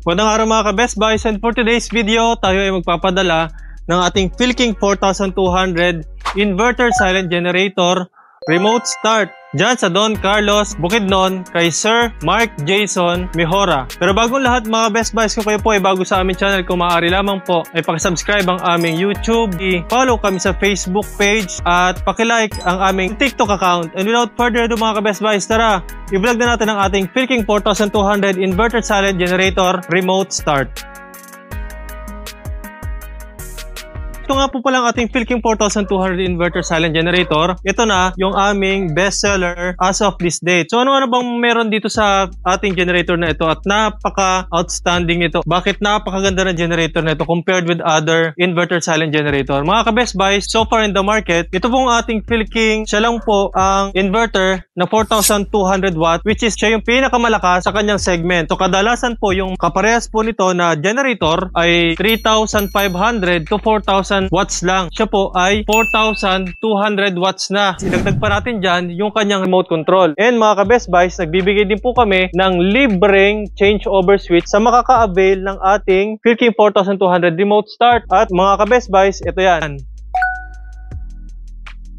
Magandang araw mga ka-Best Buys, and for today's video, tayo ay magpapadala ng ating Philking 4200 Inverter Silent Generator Remote Start dyan sa Don Carlos, Bukidnon, kay Sir Mark Jason Mejora. Pero bagong lahat mga Best Buys, kung kayo po ay bago sa aming channel, kung maaari lamang po ay pakisubscribe ang aming YouTube, i-follow kami sa Facebook page at pakilike ang aming TikTok account. And without further ado mga ka-Best Buys, tara, i-vlog na natin ang ating Philking 4200 Inverter Silent Generator Remote Start. Ito nga po pala ang ating Philking 4200 Inverter Silent Generator. Ito na yung aming bestseller as of this date. So ano bang meron dito sa ating generator na ito at napaka-outstanding ito? Bakit napakaganda ng generator na ito compared with other inverter silent generator? Mga ka-Best Buys, so far in the market, ito pong ating Philking, siya lang po ang inverter na 4200 watt, which is siya yung pinakamalakas sa kanyang segment. So kadalasan po yung kaparehas po nito na generator ay 3,500 to 4,000 watts lang. Siya po ay 4,200 watts na. Idagdag pa natin dyan yung kanyang remote control. And mga ka-Best Buys, nagbibigay din po kami ng libreng changeover switch sa makaka-avail ng ating Philking 4200 Remote Start. At mga ka-Best Buys, ito yan.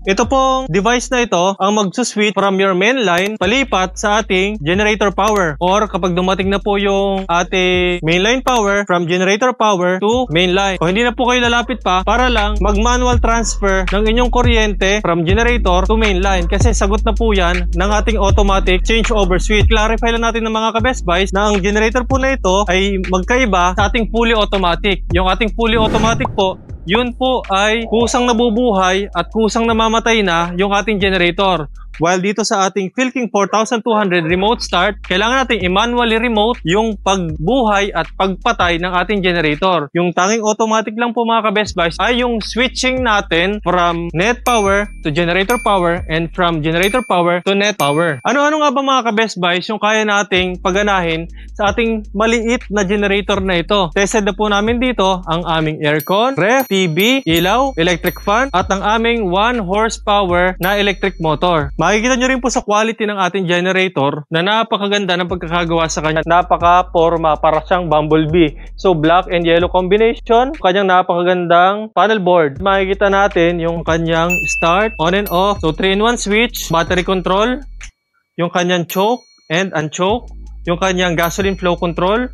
Ito pong device na ito ang magsuswitch from your main line palipat sa ating generator power, or kapag dumating na po yung ating mainline power from generator power to main line. Kung hindi na po kayo lalapit pa para lang mag-manual transfer ng inyong kuryente from generator to main line, kasi sagot na po yan ng ating automatic changeover switch. Clarify lang natin ng mga ka-Best Buys na ang generator po na ito ay magkaiba sa ating fully automatic. Yung ating fully automatic po, yun po ay kusang nabubuhay at kusang namamatay na yung ating generator. While dito sa ating Philking 4200 Remote Start, kailangan natin i-manually remote yung pagbuhay at pagpatay ng ating generator. Yung tanging automatic lang po mga ka-Best Buys ay yung switching natin from net power to generator power and from generator power to net power. Ano-ano nga ba mga ka-Best Buys yung kaya nating paganahin sa ating maliit na generator na ito? Tested na po namin dito ang aming aircon, ref, TV, ilaw, electric fan, at ang aming 1 horsepower na electric motor. Makikita nyo rin po sa quality ng ating generator na napakaganda ng pagkakagawa sa kanya. Napaka-forma, para siyang bumblebee. So black and yellow combination, kanyang napakagandang panel board. Makikita natin yung kanyang start, on and off. So 3-in-1 switch, battery control, yung kanyang choke and unchoke, yung kanyang gasoline flow control,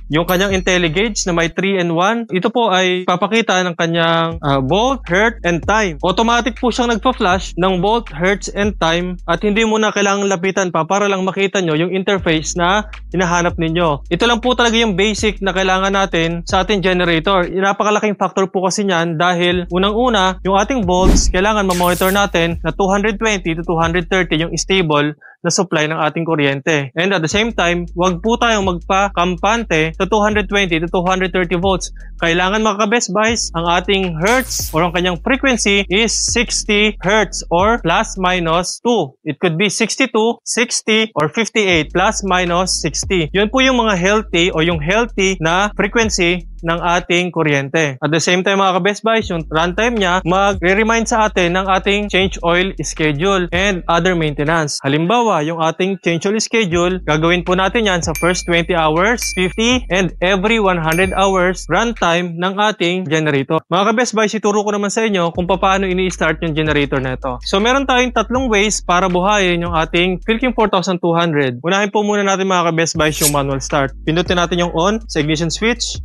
yung kanyang IntelliGauge na may 3-in-1. Ito po ay papakita ng kanyang volt, hertz, and time. Automatic po siyang nagpa-flash ng volt, hertz, and time, at hindi mo na kailangang lapitan pa para lang makita nyo yung interface na hinahanap ninyo. Ito lang po talaga yung basic na kailangan natin sa ating generator. Napakalaking factor po kasi niyan dahil unang-una, yung ating volts, kailangan ma-monitor natin na 220 to 230 yung stable na supply ng ating kuryente. And at the same time, wag po tayong magpa-kampante sa 220 to 230 volts. Kailangan mga ka-Best Buys, ang ating hertz or ang kanyang frequency is 60 hertz or plus minus 2. It could be 62, 60, or 58 plus minus 60. Yun po yung mga healthy o yung healthy na frequency ng ating kuryente. At the same time mga ka-Best Buys, yung runtime niya magre-remind sa atin ng ating change oil schedule and other maintenance. Halimbawa, yung ating change oil schedule, gagawin po natin yan sa first 20 hours, 50, and every 100 hours runtime ng ating generator. Mga ka-Best Buys, ituro ko naman sa inyo kung paano ini-start yung generator na ito. So meron tayong tatlong ways para buhayin yung ating Philking 4200. Unahin po muna natin mga ka-Best Buys yung manual start. Pindutin natin yung on sa ignition switch.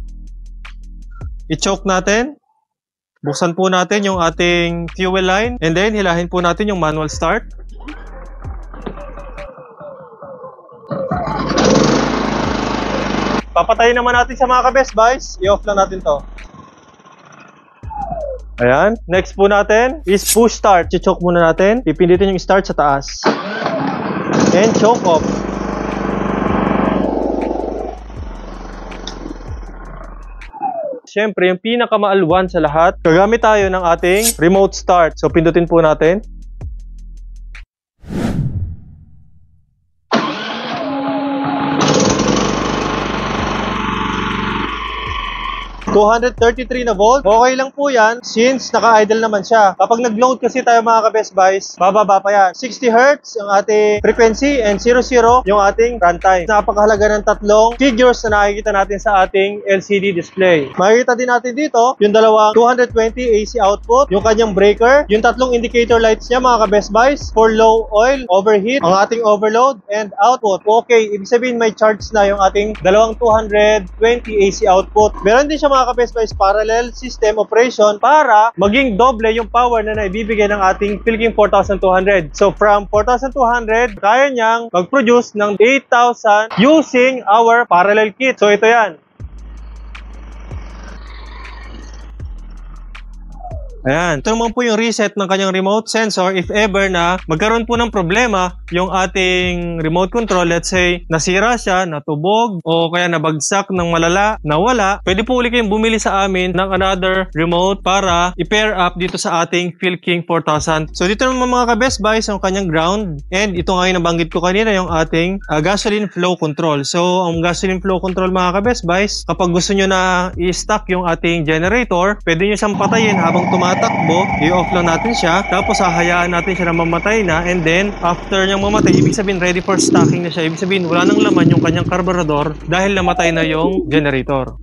I-choke natin. Buksan po natin yung ating fuel line. And then, hilahin po natin yung manual start. Papatayin naman natin sa mga ka-Best Buys. I-off lang natin to. Ayan. Next po natin is push start. I-choke muna natin. Pipindutin yung start sa taas. And choke off. Siyempre, yung pinakamaalwan sa lahat, gagamit tayo ng ating remote start. So, pindutin po natin. 233 na volt. Okay lang po yan since naka-idle naman siya. Kapag nag-load kasi tayo mga ka-Best Buys, bababa pa yan. 60 Hz yung ating frequency and 00 yung ating runtime. Napakahalaga ng tatlong figures na nakikita natin sa ating LCD display. Makikita din natin dito yung dalawang 220 AC output, yung kanyang breaker, yung tatlong indicator lights niya mga ka-Best Buys for low oil, overheat, ang ating overload, and output. Okay, ibig sabihin may charge na yung ating dalawang 220 AC output. Meron din siya mga ka-Best Buys parallel system operation para maging doble yung power na naibibigay ng ating Philking 4200. So from 4200, kaya niyang mag-produce ng 8,000 using our parallel kit. So ito yan. Ayan. Ito naman po yung reset ng kanyang remote sensor if ever na magkaroon po ng problema yung ating remote control. Let's say, nasira siya, natubog, o kaya nabagsak ng malala, nawala. Pwede po ulit kayong bumili sa amin ng another remote para i-pair up dito sa ating Philking 4000. So dito naman mga ka-Best Buys yung kanyang ground. And ito nga yung nabanggit ko kanina yung ating gasoline flow control. So ang gasoline flow control mga ka-Best Buys, kapag gusto nyo na i-stop yung ating generator, pwede nyo siyang patayin habang tumatakbo, i-off lang natin siya, tapos hahayaan natin siya na mamatay na, and then after niyang mamatay, ibig sabihin ready for stocking na siya. Ibig sabihin wala nang laman yung kanyang carburetor dahil namatay na yung generator.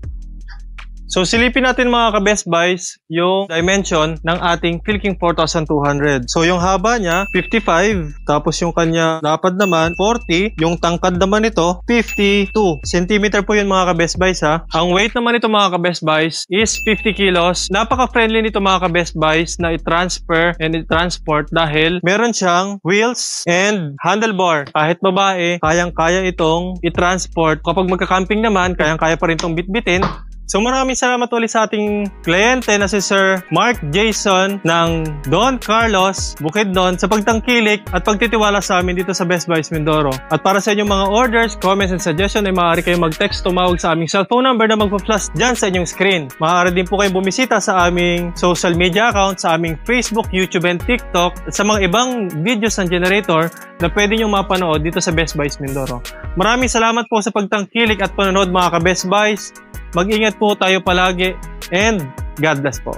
So silipin natin mga ka-Best Buys yung dimension ng ating Philking 4200. So yung haba niya 55, tapos yung kanya lapad naman 40, yung tangkad naman nito 52 cm po yun mga ka-Best Buys ha. Ang weight naman nito mga ka-Best Buys is 50 kilos. Napaka-friendly nito mga ka-Best Buys na i-transfer and i-transport dahil meron siyang wheels and handlebar. Kahit babae, kayang-kaya itong i-transport. Kapag magka-camping naman, kayang-kaya pa rin itong bitbitin. So maraming salamat ulit sa ating kliyente na si Sir Mark Jason ng Don Carlos Bukidnon sa pagtangkilik at pagtitiwala sa amin dito sa Best Buys Mindoro. At para sa inyong mga orders, comments, and suggestion ay maaari kayong mag-text o tumawag sa aming cellphone number na magpa-flash dyan sa inyong screen. Maaari din po kayong bumisita sa aming social media account, sa aming Facebook, YouTube, and TikTok at sa mga ibang videos ng generator na pwede nyo mapanood dito sa Best Buys Mindoro. Maraming salamat po sa pagtangkilik at panonood mga ka-Best Buys. Mag-ingat po tayo palagi and God bless po.